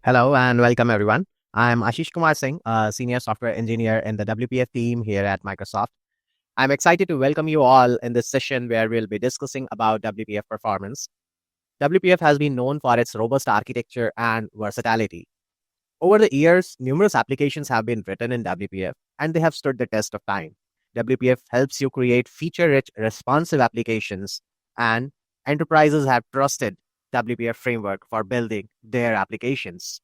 Hello and welcome everyone. I'm Ashish Kumar Singh, a senior software engineer in the WPF team here at Microsoft. I'm excited to welcome you all in this session where we'll be discussing about WPF performance. WPF has been known for its robust architecture and versatility. Over the years, numerous applications have been written in WPF and they have stood the test of time. WPF helps you create feature-rich, responsive applications, and enterprises have trusted WPF framework for building their applications.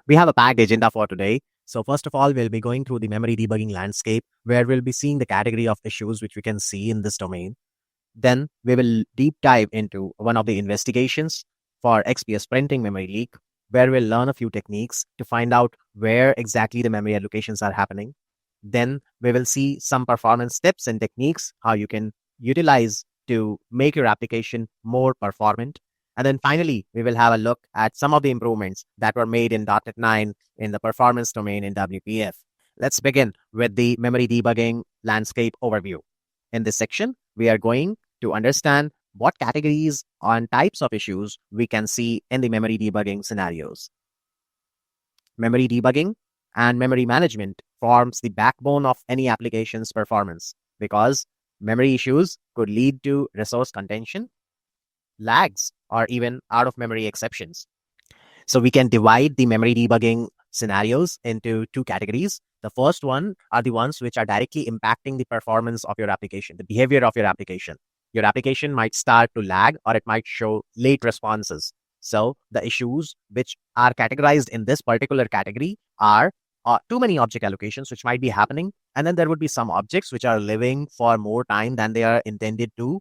We have a packed agenda for today. So, first of all, we'll be going through the memory debugging landscape, where we'll be seeing the category of issues which we can see in this domain. Then, we will deep dive into one of the investigations for XPS printing memory leak, where we'll learn a few techniques to find out where exactly the memory allocations are happening. Then, we will see some performance tips and techniques, how you can utilize to make your application more performant. And then finally, we will have a look at some of the improvements that were made in .NET 9 in the performance domain in WPF. Let's begin with the memory debugging landscape overview. In this section, we are going to understand what categories and types of issues we can see in the memory debugging scenarios. Memory debugging and memory management forms the backbone of any application's performance because memory issues could lead to resource contention, lags, or even out of memory exceptions. So we can divide the memory debugging scenarios into two categories. The first one are the ones which are directly impacting the performance of your application, the behavior of your application. Your application might start to lag or it might show late responses. So the issues which are categorized in this particular category are too many object allocations which might be happening. And then there would be some objects which are living for more time than they are intended to,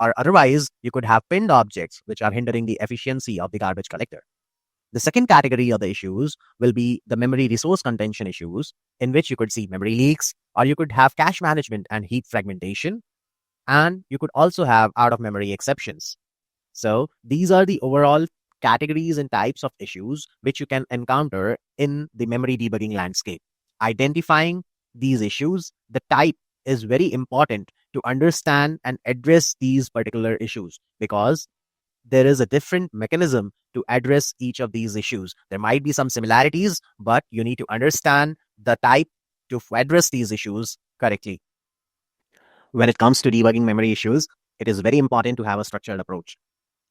or otherwise you could have pinned objects which are hindering the efficiency of the garbage collector. The second category of the issues will be the memory resource contention issues, in which you could see memory leaks, or you could have cache management and heap fragmentation, and you could also have out of memory exceptions. So these are the overall categories and types of issues which you can encounter in the memory debugging landscape. Identifying these issues, the type is very important to understand and address these particular issues because there is a different mechanism to address each of these issues. There might be some similarities, but you need to understand the type to address these issues correctly. When it comes to debugging memory issues, it is very important to have a structured approach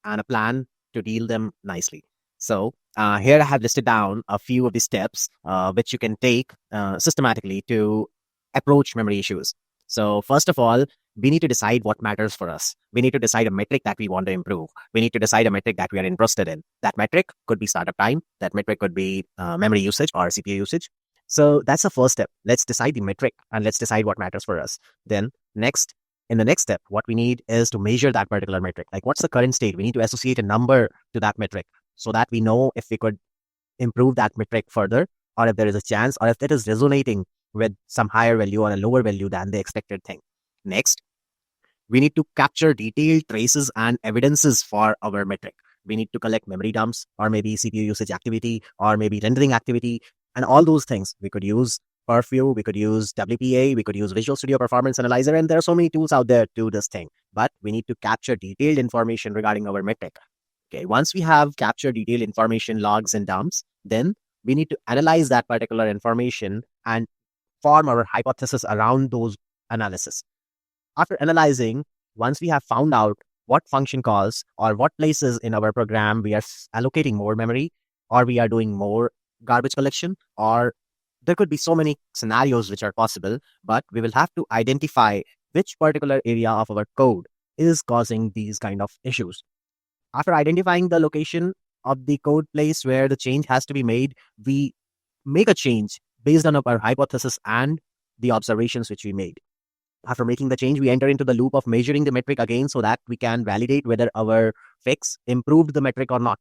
and a plan to deal them nicely. So here I have listed down a few of the steps which you can take systematically to approach memory issues. So first of all, we need to decide what matters for us. We need to decide a metric that we want to improve. We need to decide a metric that we are interested in. That metric could be startup time. That metric could be memory usage or CPU usage. So that's the first step. Let's decide the metric and let's decide what matters for us. Then in the next step, what we need is to measure that particular metric. Like what's the current state? We need to associate a number to that metric so that we know if we could improve that metric further, or if there is a chance, or if it is resonating with some higher value or a lower value than the expected thing. Next, we need to capture detailed traces and evidences for our metric. We need to collect memory dumps, or maybe CPU usage activity, or maybe rendering activity, and all those things. We could use Purview, we could use WPA, we could use Visual Studio Performance Analyzer, and there are so many tools out there to do this thing. But we need to capture detailed information regarding our metric. Okay, once we have captured detailed information, logs and dumps, then we need to analyze that particular information and form our hypothesis around those analysis. After analyzing, once we have found out what function calls or what places in our program we are allocating more memory, or we are doing more garbage collection, or there could be so many scenarios which are possible, but we will have to identify which particular area of our code is causing these kind of issues. After identifying the location of the code place where the change has to be made, we make a change based on our hypothesis and the observations which we made. After making the change, we enter into the loop of measuring the metric again so that we can validate whether our fix improved the metric or not.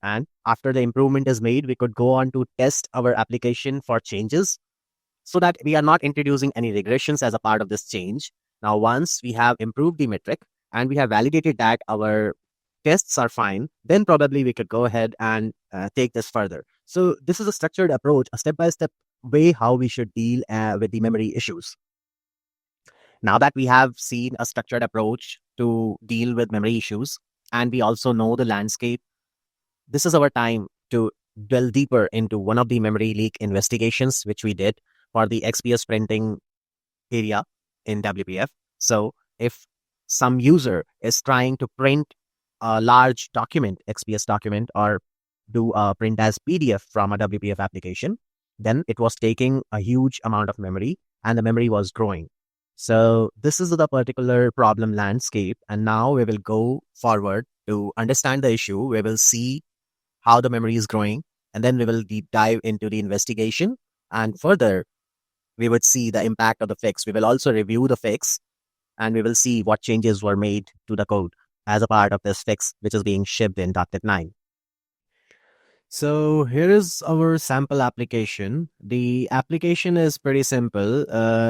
And after the improvement is made, we could go on to test our application for changes so that we are not introducing any regressions as a part of this change. Now, once we have improved the metric and we have validated that our tests are fine, then probably we could go ahead and take this further. So this is a structured approach, a step-by-step way how we should deal with the memory issues. Now that we have seen a structured approach to deal with memory issues, and we also know the landscape, this is our time to delve deeper into one of the memory leak investigations which we did for the XPS printing area in WPF. So if some user is trying to print a large document, XPS document, or do a print as PDF from a WPF application, then it was taking a huge amount of memory and the memory was growing. So this is the particular problem landscape. And now we will go forward to understand the issue. We will see how the memory is growing, and then we will deep dive into the investigation. And further, we would see the impact of the fix. We will also review the fix and we will see what changes were made to the code as a part of this fix, which is being shipped in .NET 9. So here is our sample application. The application is pretty simple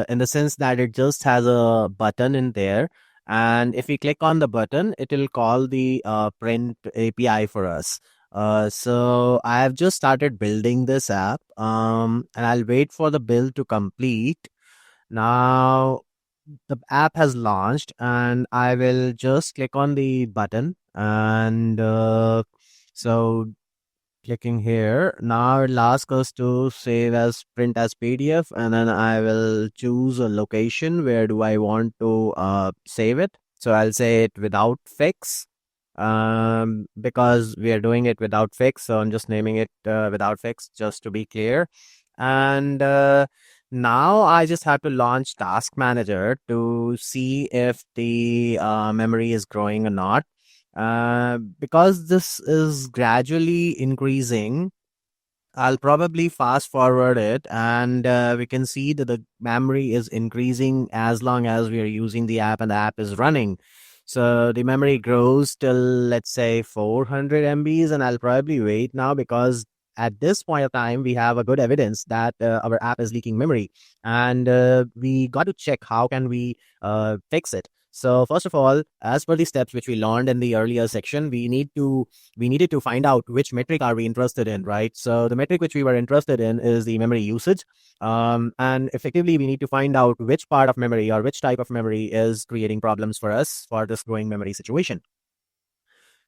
in the sense that it just has a button in there. And if we click on the button, it will call the print API for us. So I have just started building this app and I'll wait for the build to complete. Now the app has launched and I will just click on the button and so clicking here. Now it'll ask us to save as print as PDF, and then I will choose a location. Where do I want to save it? So I'll say it without fix because we are doing it without fix. So I'm just naming it without fix just to be clear. And now I just have to launch Task Manager to see if the memory is growing or not. Because this is gradually increasing, I'll probably fast forward it and we can see that the memory is increasing as long as we are using the app and the app is running. So the memory grows till, let's say, 400 MBs, and I'll probably wait now because at this point of time, we have a good evidence that our app is leaking memory, and we got to check how can we fix it. So first of all, as per the steps which we learned in the earlier section, we needed to find out which metric are we interested in, right? So the metric which we were interested in is the memory usage. And effectively, we need to find out which part of memory or which type of memory is creating problems for us for this growing memory situation.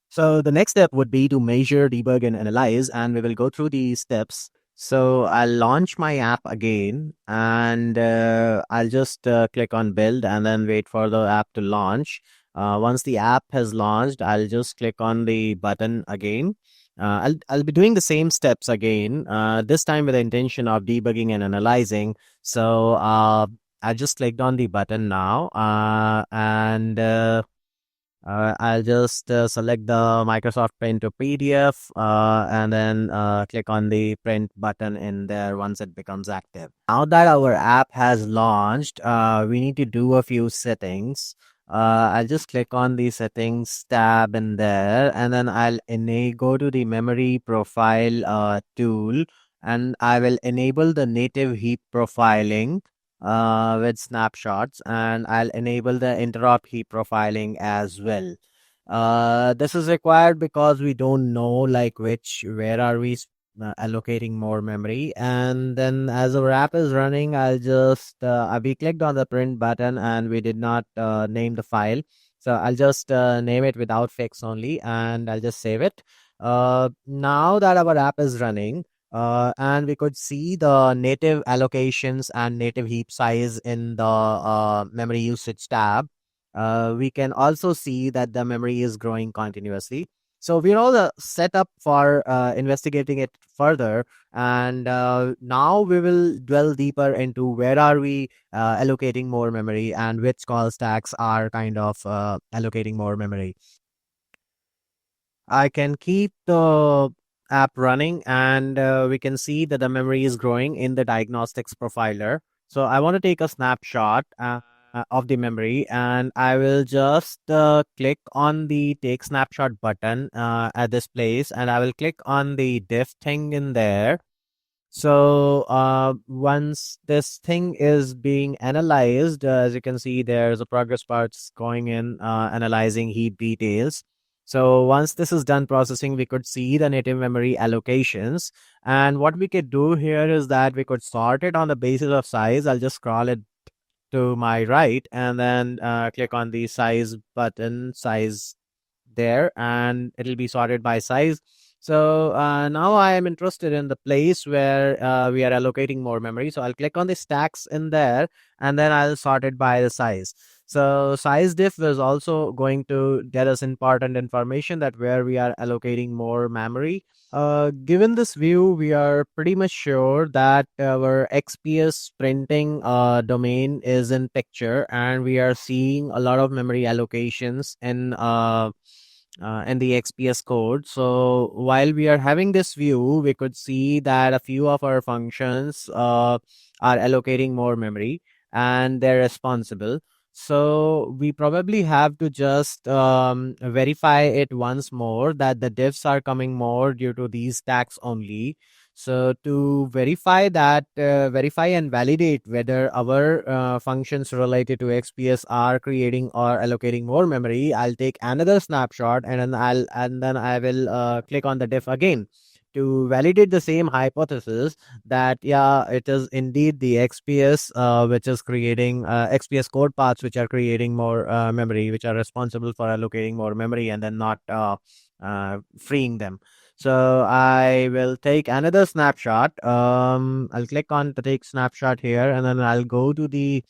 So the next step would be to measure, debug, and analyze, and we will go through these steps. So I'll launch my app again, and I'll just click on build and then wait for the app to launch. Once the app has launched, I'll just click on the button again. I'll be doing the same steps again, this time with the intention of debugging and analyzing. So I just clicked on the button now, and I'll just select the Microsoft Print to PDF and then click on the print button in there once it becomes active. Now that our app has launched, we need to do a few settings. I'll just click on the settings tab in there, and then I'll go to the memory profile tool, and I will enable the native heap profiling with snapshots, and I'll enable the interrupt heap profiling as well. This is required because we don't know like where are we allocating more memory. And then as our app is running, I'll just we clicked on the print button and we did not name the file, so I'll just name it without fix only, and I'll just save it. Now that our app is running, and we could see the native allocations and native heap size in the memory usage tab. We can also see that the memory is growing continuously. So we're all set up for investigating it further. And now we will dwell deeper into where are we allocating more memory and which call stacks are kind of allocating more memory. I can keep the app running, and we can see that the memory is growing in the diagnostics profiler. So I want to take a snapshot of the memory, and I will just click on the take snapshot button at this place, and I will click on the diff thing in there. So once this thing is being analyzed, as you can see, there's a progress parts going in analyzing heap details. So once this is done processing, we could see the native memory allocations. And what we could do here is that we could sort it on the basis of size. I'll just scroll it to my right and then click on the size button, size there, and it'll be sorted by size. So now I am interested in the place where we are allocating more memory. So I'll click on the stacks in there, and then I'll sort it by the size. So size diff is also going to get us important information that where we are allocating more memory. Given this view, we are pretty much sure that our XPS printing domain is in picture, and we are seeing a lot of memory allocations in the XPS code. So while we are having this view, we could see that a few of our functions are allocating more memory and they're responsible. So we probably have to just verify it once more that the diffs are coming more due to these tags only. So to verify that, verify and validate whether our functions related to XPS are creating or allocating more memory, I'll take another snapshot and then I will click on the diff again to validate the same hypothesis that yeah, it is indeed the XPS which is creating XPS code paths which are creating more memory, which are responsible for allocating more memory and then not freeing them. So I will take another snapshot. I'll click on the take snapshot here, and then I'll go to the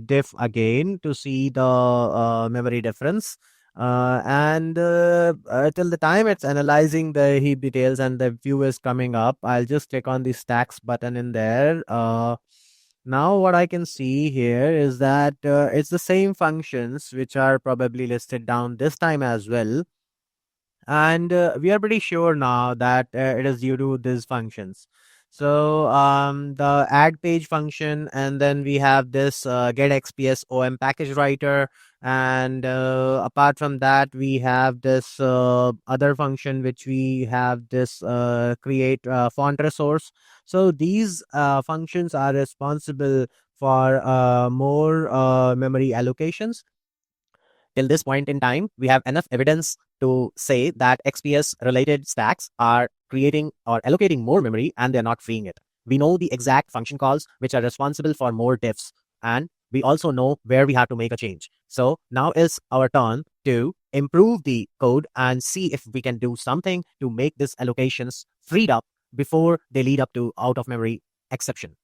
diff again to see the memory difference. And till the time it's analyzing the heap details and the view is coming up, I'll just click on the stacks button in there. Now what I can see here is that it's the same functions which are probably listed down this time as well, and we are pretty sure now that it is due to these functions. So the add page function, and then we have this get xps om package writer, and apart from that we have this other function which we have this create font resource. So these functions are responsible for more memory allocations. Till this point in time, we have enough evidence to say that XPS related stacks are creating or allocating more memory and they're not freeing it. We know the exact function calls which are responsible for more diffs, and we also know where we have to make a change. So now is our turn to improve the code and see if we can do something to make these allocations freed up before they lead up to out of memory exception.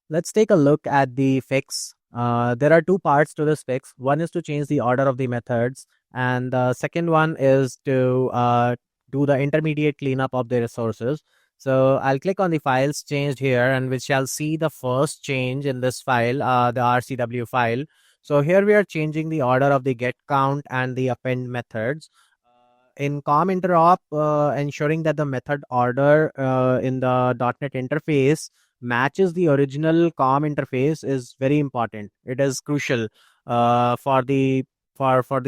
Let's take a look at the fix. There are two parts to this fix. One is to change the order of the methods, and the second one is to do the intermediate cleanup of the resources. So I'll click on the files changed here, and we shall see the first change in this file, the RCW file. So here we are changing the order of the get count and the append methods. In com interop, ensuring that the method order in the .NET interface matches the original com interface is very important. It is crucial for the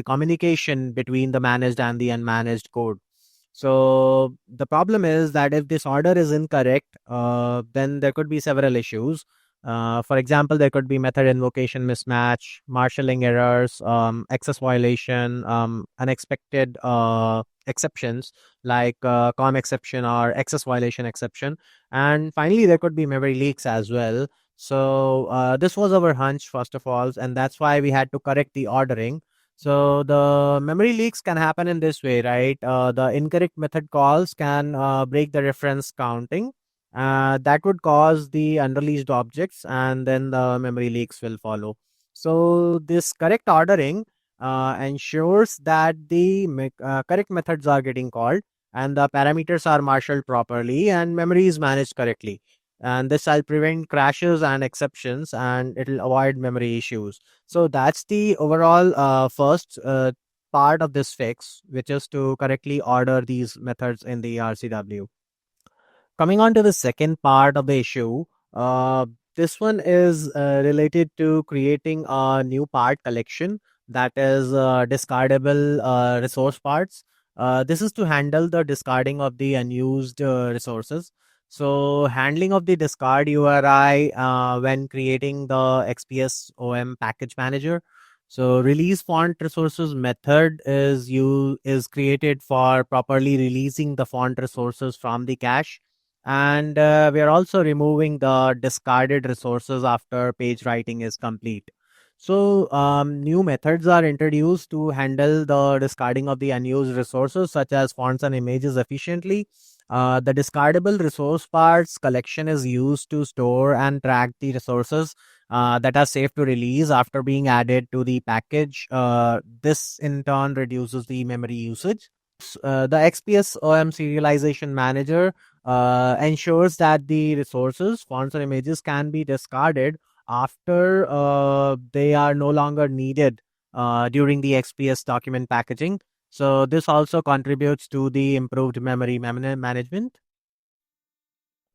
communication between the managed and the unmanaged code. So the problem is that if this order is incorrect, then there could be several issues. For example, there could be method invocation mismatch, marshalling errors, access violation, unexpected exceptions like com exception or access violation exception. And finally, there could be memory leaks as well. So this was our hunch, first of all, and that's why we had to correct the ordering. So the memory leaks can happen in this way, right? The incorrect method calls can break the reference counting. That would cause the unreleased objects, and then the memory leaks will follow. So this correct ordering ensures that the correct methods are getting called, and the parameters are marshaled properly, and memory is managed correctly. And this will prevent crashes and exceptions, and it will avoid memory issues. So that's the overall first part of this fix, which is to correctly order these methods in the RCW. Coming on to the second part of the issue, this one is related to creating a new part collection that is discardable resource parts. This is to handle the discarding of the unused resources. So, handling of the discard URI when creating the XPS OM package manager. So, release font resources method is created for properly releasing the font resources from the cache, and we are also removing the discarded resources after page writing is complete. So, new methods are introduced to handle the discarding of the unused resources, such as fonts and images, efficiently. The discardable resource parts collection is used to store and track the resources that are safe to release after being added to the package. This in turn reduces the memory usage. The XPS OM serialization manager ensures that the resources, fonts, or images can be discarded after they are no longer needed during the XPS document packaging. So, this also contributes to the improved memory management.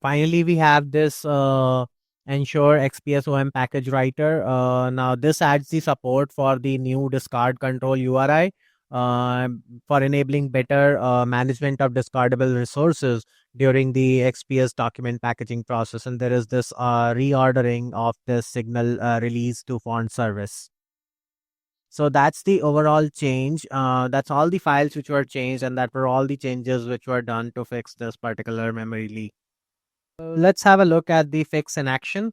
Finally, we have this ensure XPSOM package writer. Now, this adds the support for the new discard control URI for enabling better management of discardable resources during the XPS document packaging process. And there is this reordering of the signal release to font service. So that's the overall change. That's all the files which were changed, and that were all the changes which were done to fix this particular memory leak. Let's have a look at the fix in action.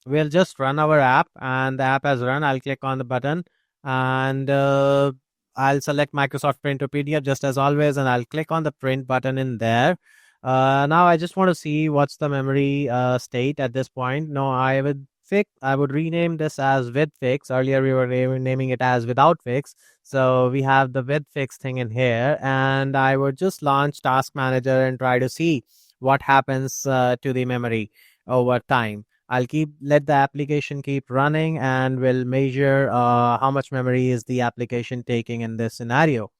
We'll just run our app, and the app has run. I'll click on the button, and I'll select Microsoft Print to PDF just as always, and I'll click on the print button in there. Now I just want to see what's the memory state at this point. No, I would rename this as with fix. Earlier we were naming it as without fix. So we have the with fix thing in here, and I would just launch Task Manager and try to see what happens to the memory over time. I'll let the application keep running, and we'll measure how much memory is the application taking in this scenario.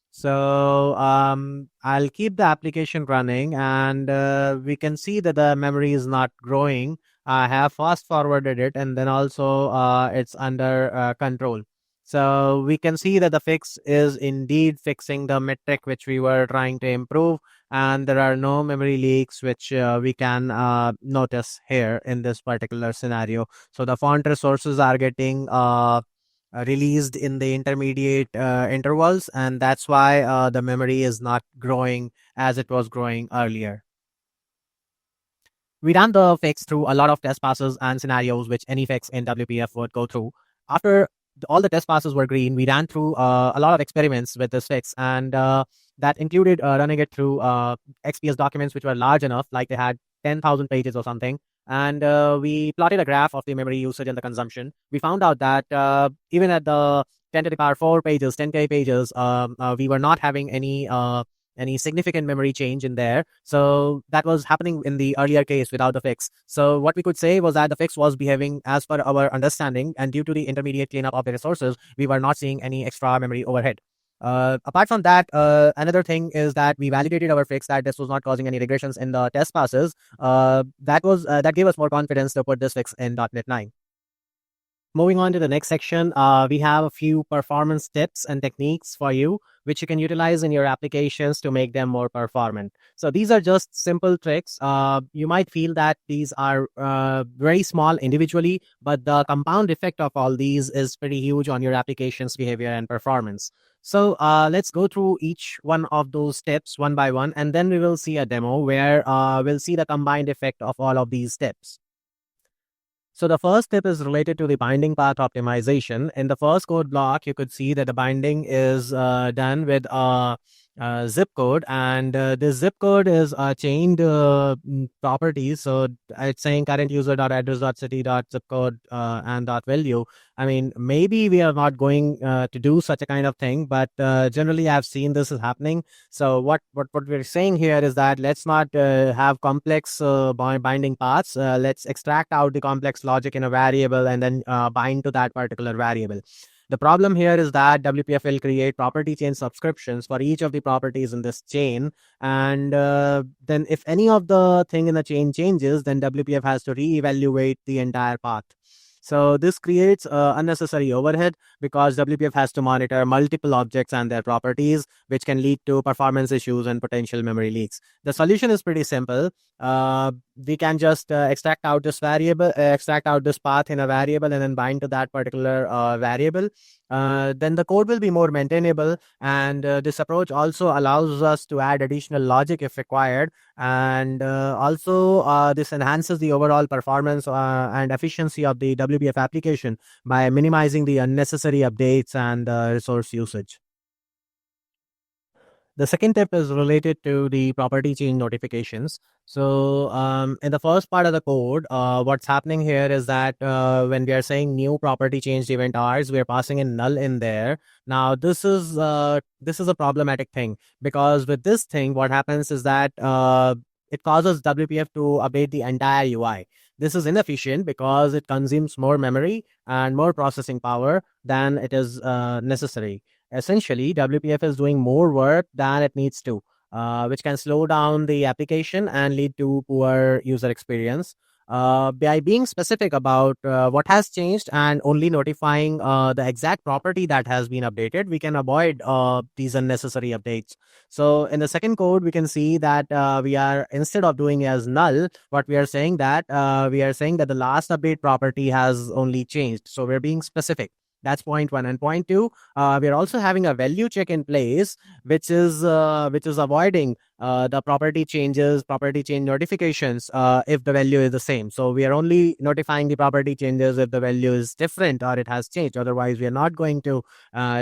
So I'll keep the application running, and we can see that the memory is not growing. I have fast forwarded it, and then also it's under control. So we can see that the fix is indeed fixing the metric which we were trying to improve, and there are no memory leaks which we can notice here in this particular scenario. So the font resources are getting released in the intermediate intervals, and that's why the memory is not growing as it was growing earlier. We ran the fix through a lot of test passes and scenarios which any fix in WPF would go through. After all the test passes were green, we ran through a lot of experiments with this fix, and that included running it through XPS documents which were large enough, like they had 10,000 pages or something. And we plotted a graph of the memory usage and the consumption. We found out that even at the 10 to the power 4 pages, 10K pages, we were not having any significant memory change in there. So that was happening in the earlier case without the fix. So what we could say was that the fix was behaving as per our understanding, and due to the intermediate cleanup of the resources, we were not seeing any extra memory overhead. Apart from that, another thing is that we validated our fix that this was not causing any regressions in the test passes. That gave us more confidence to put this fix in .NET 9. Moving on to the next section, we have a few performance tips and techniques for you, which you can utilize in your applications to make them more performant. So these are just simple tricks. You might feel that these are very small individually, but the compound effect of all these is pretty huge on your application's behavior and performance. So let's go through each one of those tips one by one, and then we will see a demo where we'll see the combined effect of all of these tips. So the first tip is related to the binding path optimization. In the first code block, you could see that the binding is done with a zip code, and this zip code is chained properties. So it's saying current user dot address dot city dot zip code and dot value. I mean, maybe we are not going to do such a kind of thing, but generally I've seen this is happening. So what we're saying here is that let's not have complex binding paths. Let's extract out the complex logic in a variable and then bind to that particular variable. The problem here is that WPF will create property chain subscriptions for each of the properties in this chain. And then if any of the thing in the chain changes, then WPF has to reevaluate the entire path. So this creates unnecessary overhead because WPF has to monitor multiple objects and their properties, which can lead to performance issues and potential memory leaks. The solution is pretty simple. We can just extract out this path in a variable and then bind to that particular variable. then the code will be more maintainable. And this approach also allows us to add additional logic if required. And also, this enhances the overall performance and efficiency of the WPF application by minimizing the unnecessary updates and resource usage. The second tip is related to the property change notifications. So, in the first part of the code, what's happening here is that when we are saying new property changed event hours, we are passing in null in there. Now, this is a problematic thing, because with this thing, what happens is that it causes WPF to update the entire UI. This is inefficient because it consumes more memory and more processing power than it is necessary. Essentially, WPF is doing more work than it needs to, which can slow down the application and lead to poor user experience. By being specific about what has changed and only notifying the exact property that has been updated, we can avoid these unnecessary updates. So in the second code, we can see that we are, instead of doing as null, what we are saying that the last update property has only changed. So we're being specific. That's point one. And point two, we are also having a value check in place, which is avoiding the property change notifications if the value is the same. So we are only notifying the property changes if the value is different or it has changed. Otherwise, we are not going to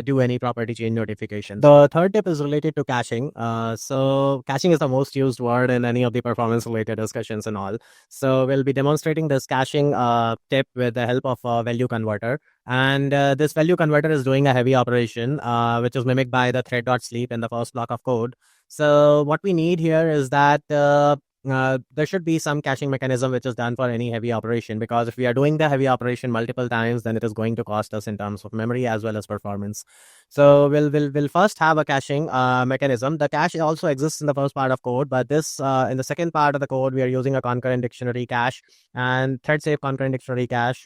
do any property change notification. The third tip is related to caching. So caching is the most used word in any of the performance related discussions and all. So we'll be demonstrating this caching tip with the help of a value converter. And this value converter is doing a heavy operation, which is mimicked by the thread.sleep in the first block of code. So what we need here is that there should be some caching mechanism which is done for any heavy operation, because if we are doing the heavy operation multiple times, then it is going to cost us in terms of memory as well as performance. So we'll first have a caching mechanism. The cache also exists in the first part of code, but this in the second part of the code, we are using a concurrent dictionary cache and thread safe concurrent dictionary cache,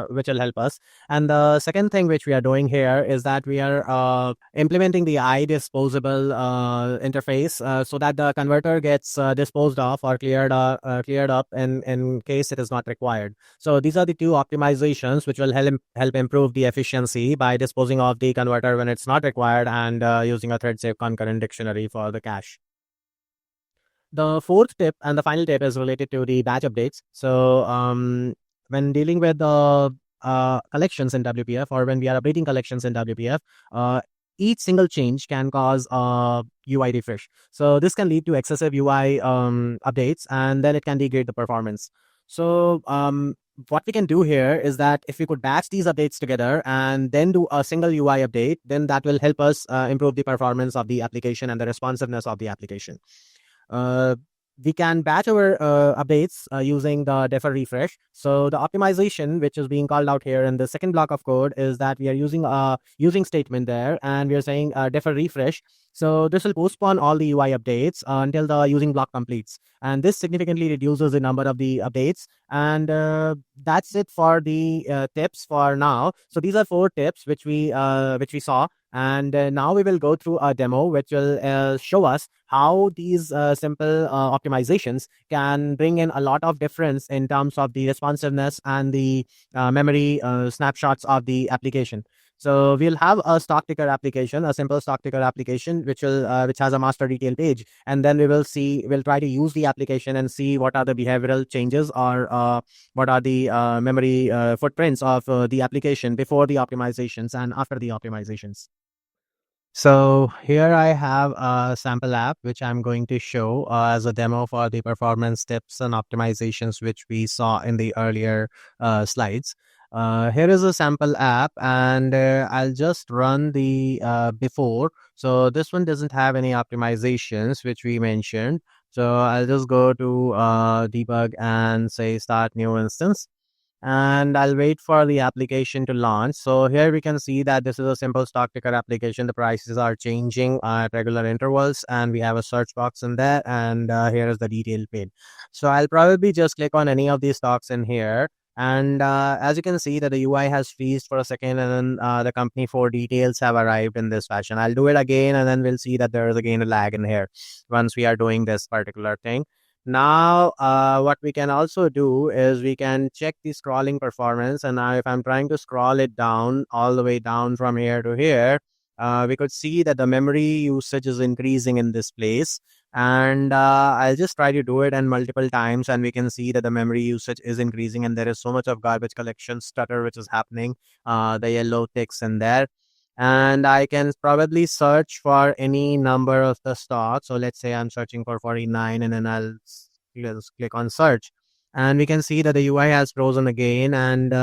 which will help us. And the second thing which we are doing here is that we are implementing the iDisposable interface so that the converter gets disposed of or cleared up in case it is not required. So these are the two optimizations which will help improve the efficiency by disposing of the converter when it's not required and using a thread safe concurrent dictionary for the cache. The fourth tip and the final tip is related to the batch updates. So when dealing with the collections in WPF, or when we are updating collections in WPF, each single change can cause UI refresh. So this can lead to excessive UI updates, and then it can degrade the performance. So what we can do here is that if we could batch these updates together and then do a single UI update, then that will help us improve the performance of the application and the responsiveness of the application. We can batch our updates using the defer refresh. So the optimization which is being called out here in the second block of code is that we are using a using statement there, and we are saying defer refresh. So this will postpone all the UI updates until the using block completes, and this significantly reduces the number of the updates. And that's it for the tips for now. So these are 4 tips which we saw. And now we will go through a demo which will show us how these simple optimizations can bring in a lot of difference in terms of the responsiveness and the memory snapshots of the application. So we'll have a stock ticker application, a simple stock ticker application, which has a master detail page, and then we'll try to use the application and see what are the behavioral changes or what are the memory footprints of the application before the optimizations and after the optimizations. So here I have a sample app which I'm going to show as a demo for the performance tips and optimizations which we saw in the earlier slides. Here is a sample app, and I'll just run the before. So this one doesn't have any optimizations which we mentioned. So I'll just go to debug and say start new instance, and I'll wait for the application to launch. So here we can see that this is a simple stock ticker application. The prices are changing at regular intervals, and we have a search box in there, and here is the detail pane. So I'll probably just click on any of these stocks in here. And as you can see that the UI has freezed for a second, and then the company 4 details have arrived in this fashion. I'll do it again, and then we'll see that there is again a lag in here once we are doing this particular thing. Now, what we can also do is we can check the scrolling performance. And now if I'm trying to scroll it down all the way down from here to here, we could see that the memory usage is increasing in this place. And I'll just try to do it and multiple times, and we can see that the memory usage is increasing, and there is so much of garbage collection stutter which is happening. The yellow ticks in there. And I can probably search for any number of the stock. So let's say I'm searching for 49, and then just click on search. And we can see that the UI has frozen again, and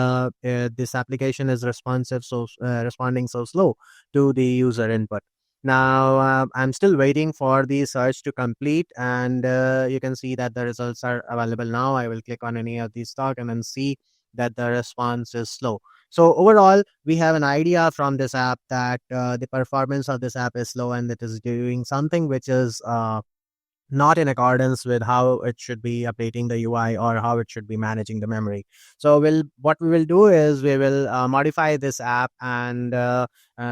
this application is responding so slow to the user input. Now, I'm still waiting for the search to complete, and you can see that the results are available now. I will click on any of these stock and then see that the response is slow. So overall, we have an idea from this app that the performance of this app is slow, and it is doing something which is not in accordance with how it should be updating the UI or how it should be managing the memory. So what we will do is we will modify this app and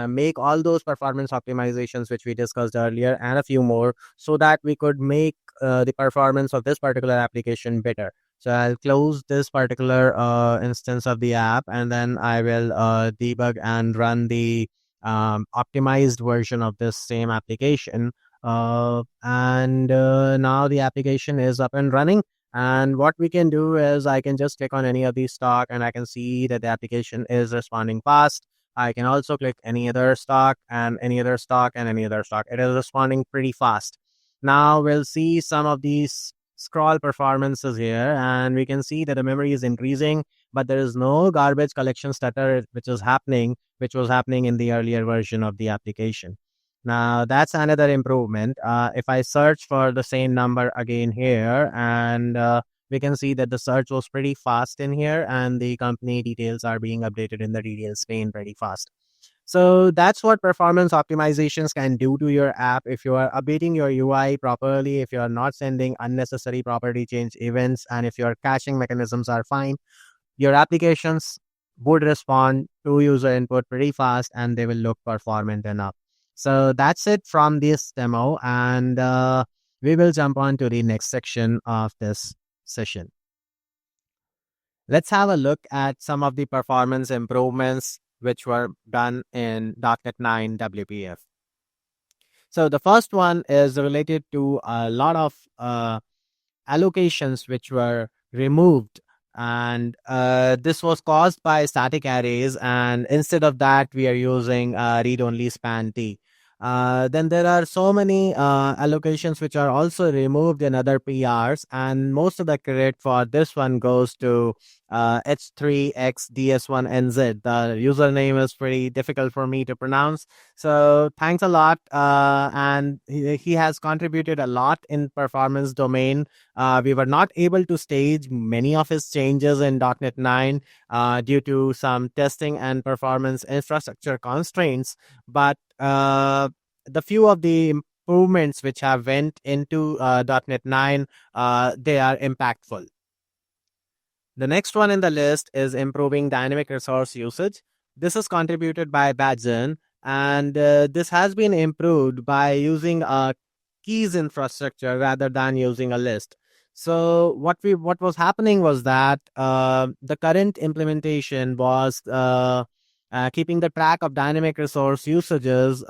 make all those performance optimizations which we discussed earlier and a few more, so that we could make the performance of this particular application better. So I'll close this particular instance of the app, and then I will debug and run the optimized version of this same application. And now the application is up and running. And what we can do is I can just click on any of these stock, and I can see that the application is responding fast. I can also click any other stock and any other stock and any other stock. It is responding pretty fast. Now we'll see some of these scroll performances here, and we can see that the memory is increasing, but there is no garbage collection stutter which was happening in the earlier version of the application. Now that's another improvement. If I search for the same number again here, and we can see that the search was pretty fast in here, and the company details are being updated in the details pane pretty fast. So that's what performance optimizations can do to your app. If you are updating your UI properly, if you are not sending unnecessary property change events, and if your caching mechanisms are fine, your applications would respond to user input pretty fast, and they will look performant enough. So that's it from this demo, and we will jump on to the next section of this session. Let's have a look at some of the performance improvements which were done in .NET 9 WPF. So the first one is related to a lot of allocations which were removed, and this was caused by static arrays, and instead of that we are using read-only span t. Then there are so many allocations which are also removed in other PRs, and most of the credit for this one goes to H3XDS1NZ. The username is pretty difficult for me to pronounce, so thanks a lot, and he has contributed a lot in performance domain. We were not able to stage many of his changes in .NET 9 due to some testing and performance infrastructure constraints, but the few of the improvements which have went into .NET 9, they are impactful. The next one in the list is improving dynamic resource usage. This is contributed by Badgen, and this has been improved by using a keys infrastructure rather than using a list. So what was happening was that the current implementation was keeping the track of dynamic resource usages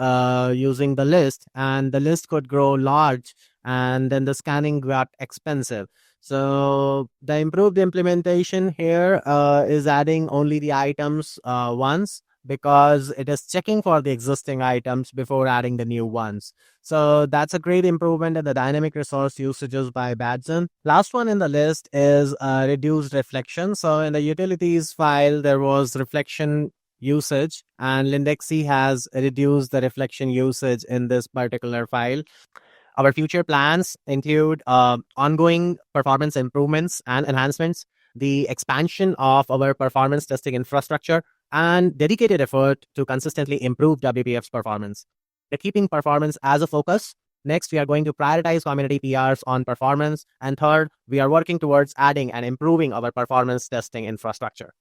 using the list, and the list could grow large, and then the scanning got expensive. So the improved implementation here is adding only the items once, because it is checking for the existing items before adding the new ones. So that's a great improvement in the dynamic resource usages by Badgen. Last one in the list is reduced reflection. So in the utilities file, there was reflection usage, and Lindexy has reduced the reflection usage in this particular file. Our future plans include ongoing performance improvements and enhancements, the expansion of our performance testing infrastructure, and dedicated effort to consistently improve WPF's performance. We're keeping performance as a focus. Next, we are going to prioritize community PRs on performance. And third, we are working towards adding and improving our performance testing infrastructure.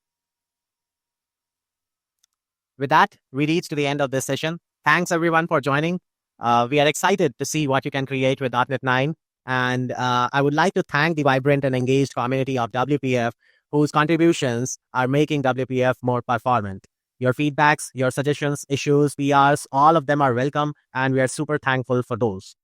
With that, we reach to the end of this session. Thanks everyone for joining. We are excited to see what you can create with .NET 9. And I would like to thank the vibrant and engaged community of WPF whose contributions are making WPF more performant. Your feedbacks, your suggestions, issues, PRs, all of them are welcome, and we are super thankful for those.